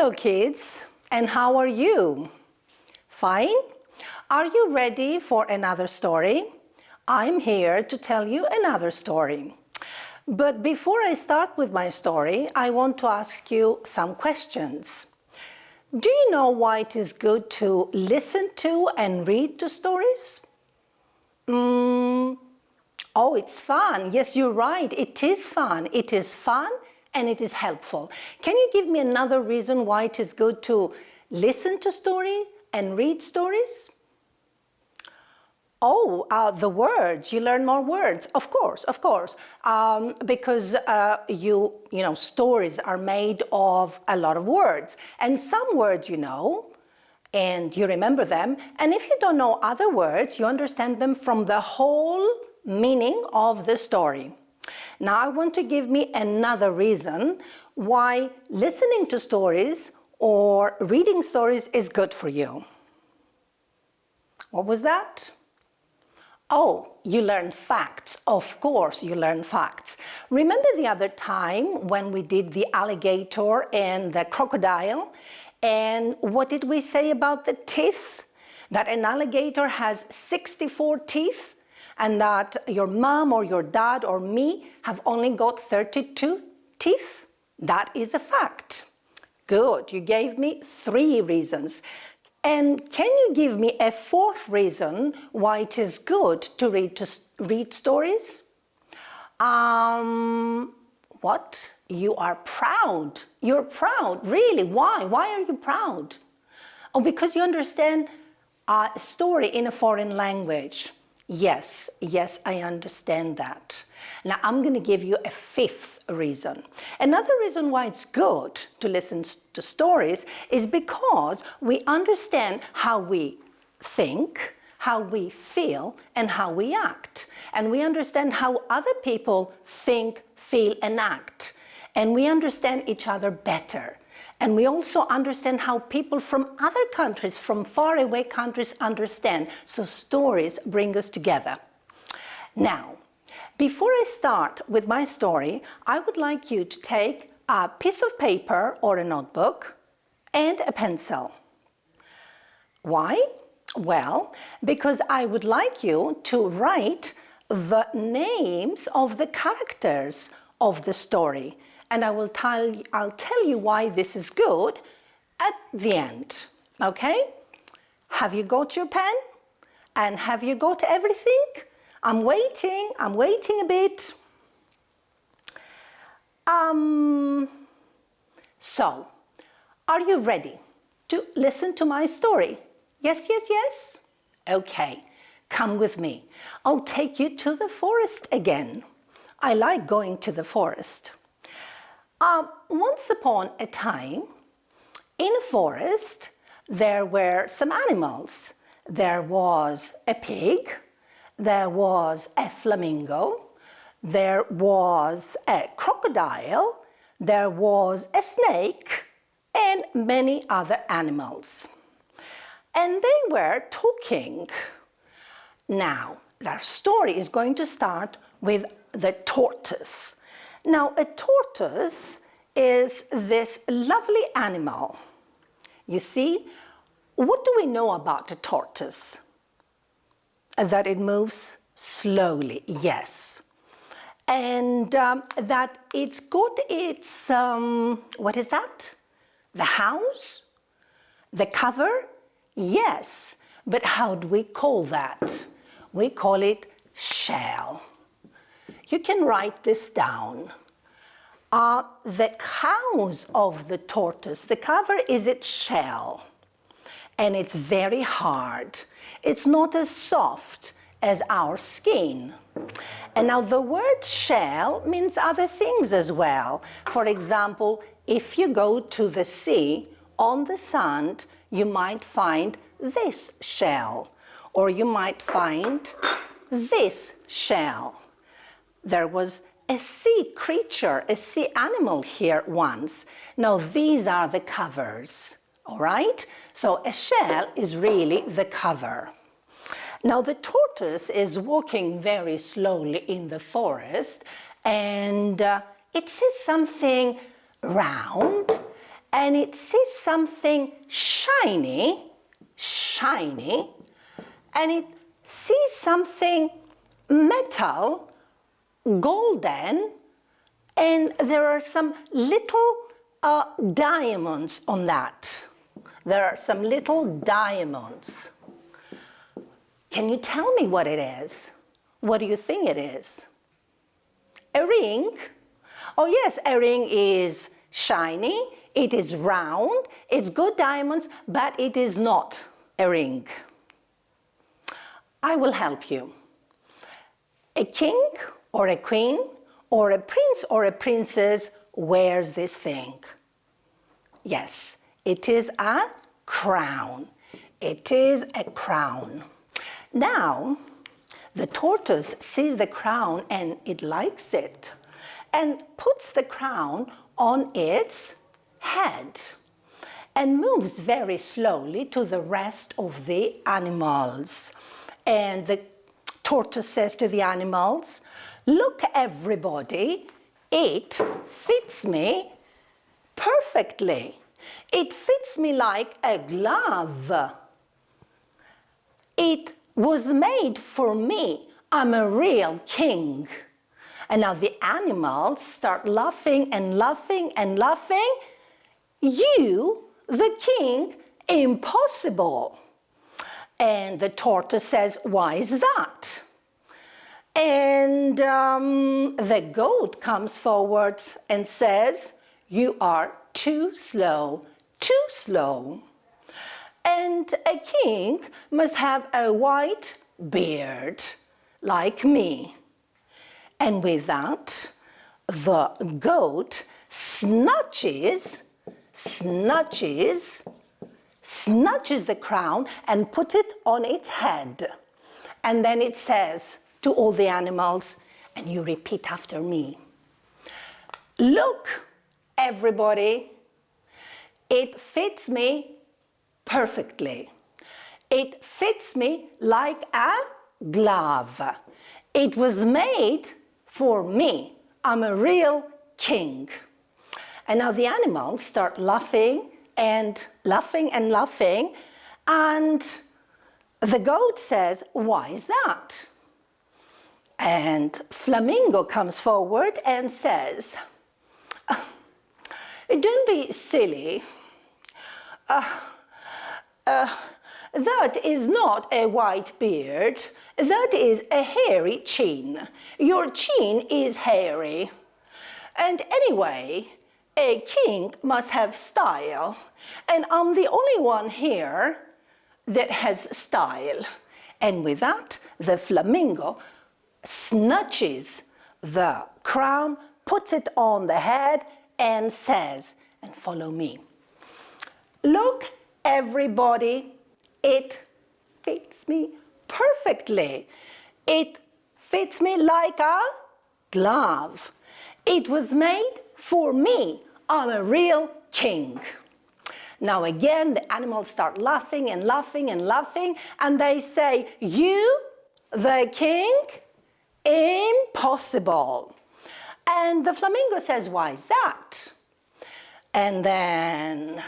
Hello kids, and how are you? Fine? Are you ready for another story? I'm here to tell you another story. But before I start with my story, I want to ask you some questions. Do you know why it is good to listen to and read to stories? Oh, it's fun. Yes, you're right. It is fun. It is fun and it is helpful. Can you give me another reason why it is good to listen to stories and read stories? Oh, the words. You learn more words. Of course. Because stories are made of a lot of words, and some words you know, and you remember them. And if you don't know other words, you understand them from the whole meaning of the story. Now I want to give me another reason why listening to stories or reading stories is good for you. What was that? Oh, you learn facts. Of course, you learn facts. Remember the other time when we did the alligator and the crocodile? And what did we say about the teeth? That an alligator has 64 teeth, and that your mom or your dad or me have only got 32 teeth? That is a fact. Good, you gave me 3 reasons. And can you give me a 4th reason why it is good to read stories? What? You are proud. You're proud. Really? Why? Why are you proud? Oh, because you understand a story in a foreign language. Yes, I understand that. Now I'm going to give you a 5th reason. Another reason why it's good to listen to stories is because we understand how we think, how we feel, and how we act. And we understand how other people think, feel, and act. And we understand each other better. And we also understand how people from other countries, from faraway countries, understand. So stories bring us together. Now, before I start with my story, I would like you to take a piece of paper or a notebook and a pencil. Why? Well, because I would like you to write the names of the characters of the story. And I'll tell you why this is good at the end, okay? Have you got your pen? And have you got everything? I'm waiting a bit. So, are you ready to listen to my story? Yes? Okay, come with me. I'll take you to the forest again. I like going to the forest. Once upon a time, in a forest, there were some animals. There was a pig, there was a flamingo, there was a crocodile, there was a snake, and many other animals. And they were talking. Now, our story is going to start with the tortoise. Now, a tortoise is this lovely animal. You see, what do we know about a tortoise? That it moves slowly, yes. And that it's got its, what is that? The house? The cover? Yes, but how do we call that? We call it shell. You can write this down. The house of the tortoise, the cover is its shell. And it's very hard. It's not as soft as our skin. And now the word shell means other things as well. For example, if you go to the sea, on the sand, you might find this shell. Or you might find this shell. There was a sea creature, a sea animal here once. Now these are the covers, all right? So a shell is really the cover. Now the tortoise is walking very slowly in the forest, and it sees something round and it sees something shiny, and it sees something metal, golden, and there are some little diamonds on that. There are some little diamonds. Can you tell me what it is? What do you think it is? A ring? Oh yes, a ring is shiny, it is round, it's good diamonds, but it is not a ring. I will help you. A king or a queen or a prince or a princess wears this thing. Yes, it is a crown. It is a crown. Now, the tortoise sees the crown and it likes it and puts the crown on its head and moves very slowly to the rest of the animals. And the tortoise says to the animals, "Look, everybody, it fits me perfectly. It fits me like a glove. It was made for me. I'm a real king." And now the animals start laughing and laughing and laughing. "You, the king, impossible." And the tortoise says, "Why is that?" And the goat comes forward and says, "You are too slow, too slow. And a king must have a white beard, like me." And with that, the goat snatches the crown and puts it on its head. And then it says to all the animals, and you repeat after me, "Look, everybody, it fits me perfectly. It fits me like a glove. It was made for me. I'm a real king." And now the animals start laughing and laughing and laughing, and the goat says, "Why is that?" And Flamingo comes forward and says, "Don't be silly. That is not a white beard. That is a hairy chin. Your chin is hairy. And anyway, a king must have style. And I'm the only one here that has style." And with that, the flamingo snatches the crown, puts it on the head, and says, and follow me, "Look, everybody, it fits me perfectly. It fits me like a glove. It was made for me. I'm a real king." Now again, the animals start laughing and laughing and laughing, and they say, "You, the king? Impossible." And the flamingo says, "Why is that?" And then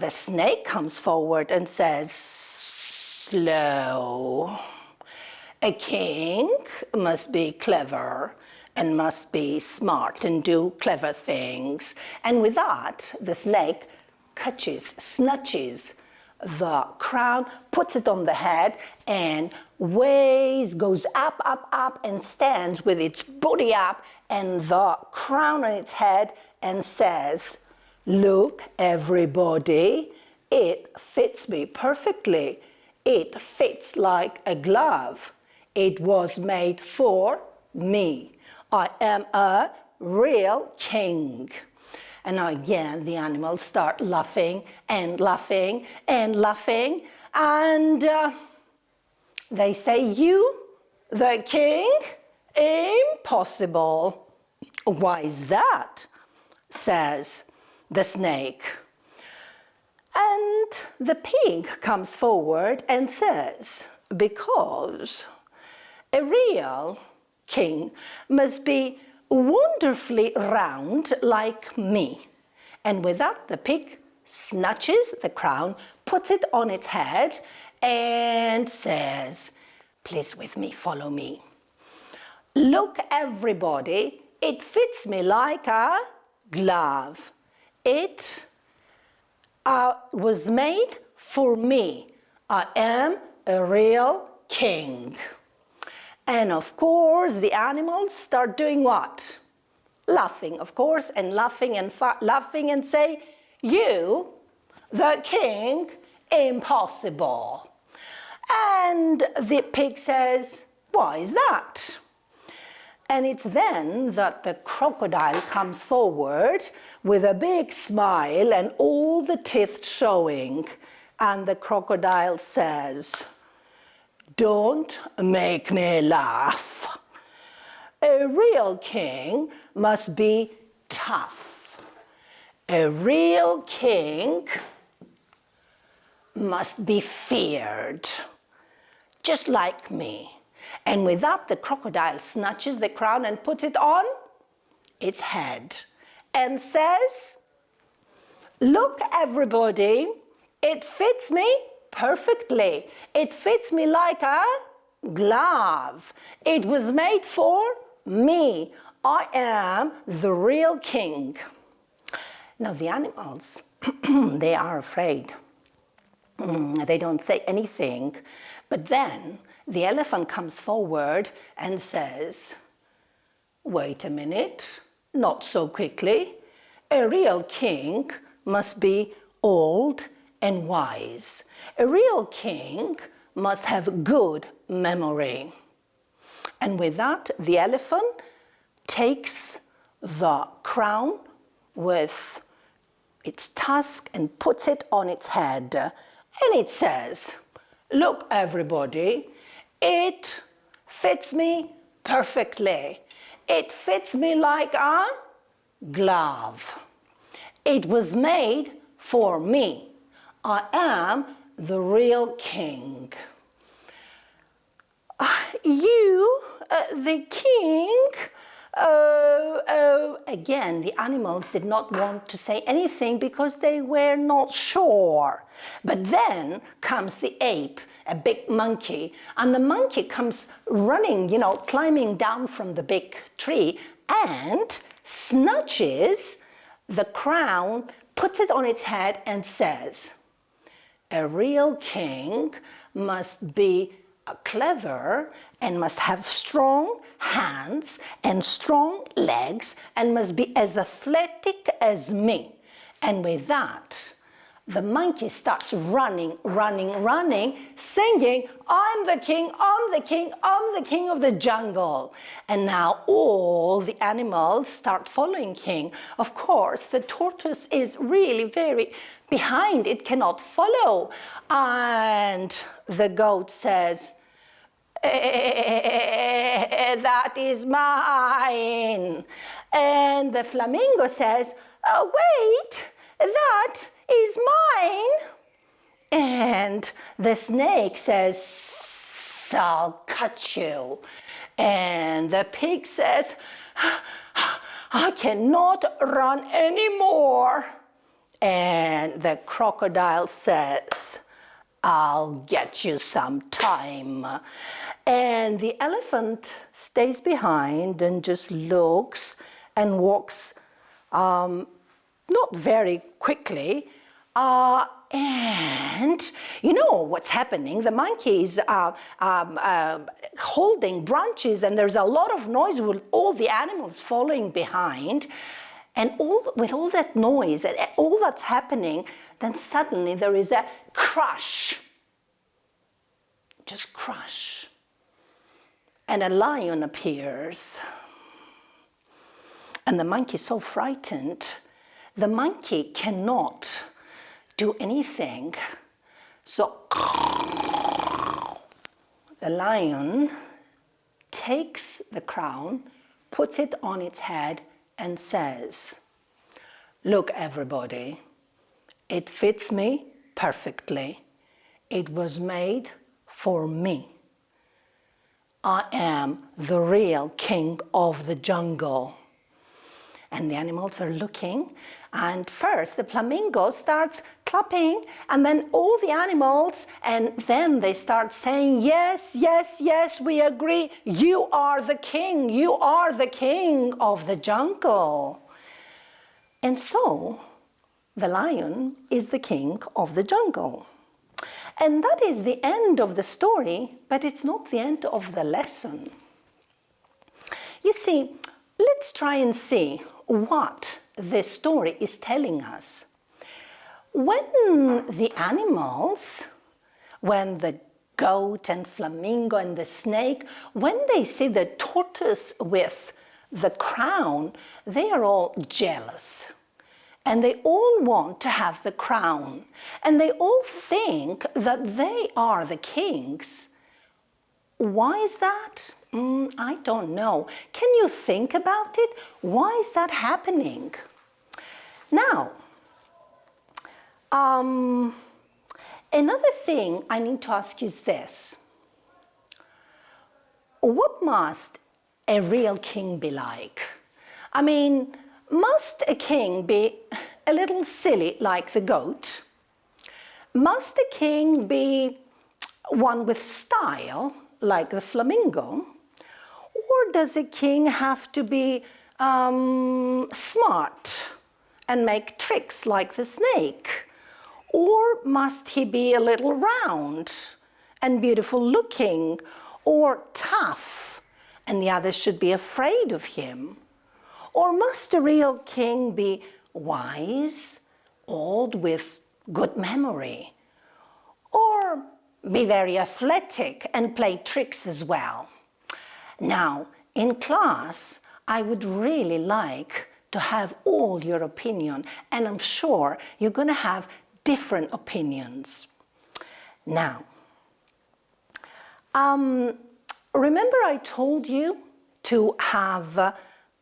the snake comes forward and says, "Slow. A king must be clever and must be smart and do clever things." And with that, the snake snatches the crown, puts it on the head, and goes up, up, up, and stands with its body up and the crown on its head and says, "Look, everybody, it fits me perfectly. It fits like a glove. It was made for me. I am a real king." And now again, the animals start laughing and laughing and laughing, and they say, "You, the king? Impossible." "Why is that?" says the snake. And the pig comes forward and says, "Because a real king must be wonderfully round like me, And with that, the pig snatches the crown, puts it on its head, and says, please with me, follow me. Look, everybody, it fits me like a glove. It was made for me. I am a real king. And of course, the animals start doing what? Laughing, of course, and laughing and say, you, the king, impossible. And the pig says, why is that? And it's then that the crocodile comes forward with a big smile and all the teeth showing. And the crocodile says, don't make me laugh. A real king must be tough. A real king must be feared, just like me. And with that, the crocodile snatches the crown and puts it on its head and says, look, everybody, it fits me perfectly. It fits me like a glove. It was made for me. I am the real king. Now, the animals, they are afraid. They don't say anything. But then the elephant comes forward and says, wait a minute, not so quickly. A real king must be old and wise. A real king must have good memory. And with that, the elephant takes the crown with its tusk and puts it on its head. And it says, look, everybody, it fits me perfectly. It fits me like a glove. It was made for me. I am the real king. You, the king? Again, the animals did not want to say anything because they were not sure. But then comes the ape, a big monkey, and the monkey comes running, climbing down from the big tree and snatches the crown, puts it on its head and says, a real king must be clever and must have strong hands and strong legs and must be as athletic as me. And with that, the monkey starts running, singing, I'm the king, I'm the king, I'm the king of the jungle. And now all the animals start following king. Of course, the tortoise is really very behind, it cannot follow. And the goat says, that is mine. And the flamingo says, oh, wait, that is mine. And the snake says, I'll cut you. And the pig says, I cannot run anymore. And the crocodile says, I'll get you some time. And the elephant stays behind and just looks and walks not very quickly. And you know what's happening? The monkeys are holding branches and there's a lot of noise with all the animals following behind. And with all that noise and all that's happening, then suddenly there is a crash. Just crash. And a lion appears. And the monkey is so frightened. The monkey cannot do anything. So the lion takes the crown, puts it on its head, and says, look, everybody, it fits me perfectly. It was made for me. I am the real king of the jungle. and the animals are looking. And first the flamingo starts clapping, and then all the animals, and then they start saying, yes, yes, yes, we agree. You are the king. You are the king of the jungle. And so the lion is the king of the jungle. And that is the end of the story, but it's not the end of the lesson. You see, let's try and see what this story is telling us. When the animals, when the goat and flamingo and the snake, when they see the tortoise with the crown, they are all jealous. And they all want to have the crown. And they all think that they are the kings. Why is that? I don't know. Can you think about it? Why is that happening? Now, another thing I need to ask you is this. What must a real king be like? I mean, must a king be a little silly like the goat? Must a king be one with style like the flamingo? Or does a king have to be smart and make tricks like the snake? Or must he be a little round and beautiful looking, or tough and the others should be afraid of him? Or must a real king be wise, old, with good memory? Or be very athletic and play tricks as well? Now, in class, I would really like to have all your opinion, and I'm sure you're going to have different opinions. Now, remember I told you to have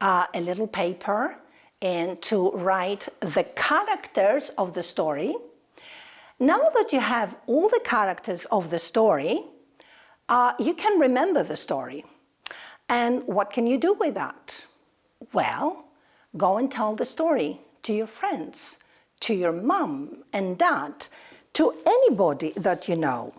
a little paper and to write the characters of the story. Now that you have all the characters of the story, you can remember the story. And what can you do with that? Well, go and tell the story to your friends, to your mom and dad, to anybody that you know.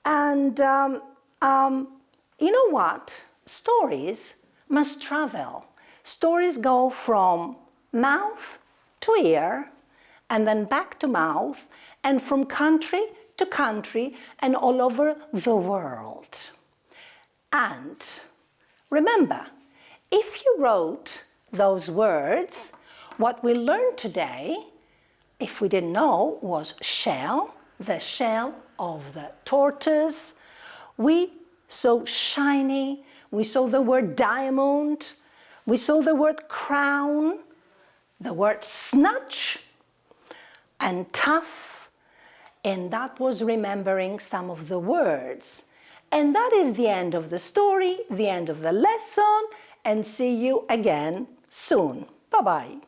And you know what? Stories must travel. Stories go from mouth to ear, and then back to mouth, and from country to country, and all over the world. And remember, if you wrote those words, what we learned today, if we didn't know, was shell, the shell of the tortoise. We saw shiny, we saw the word diamond, we saw the word crown, the word snatch, and tough, and that was remembering some of the words. And that is the end of the story, the end of the lesson, and see you again soon. Bye-bye.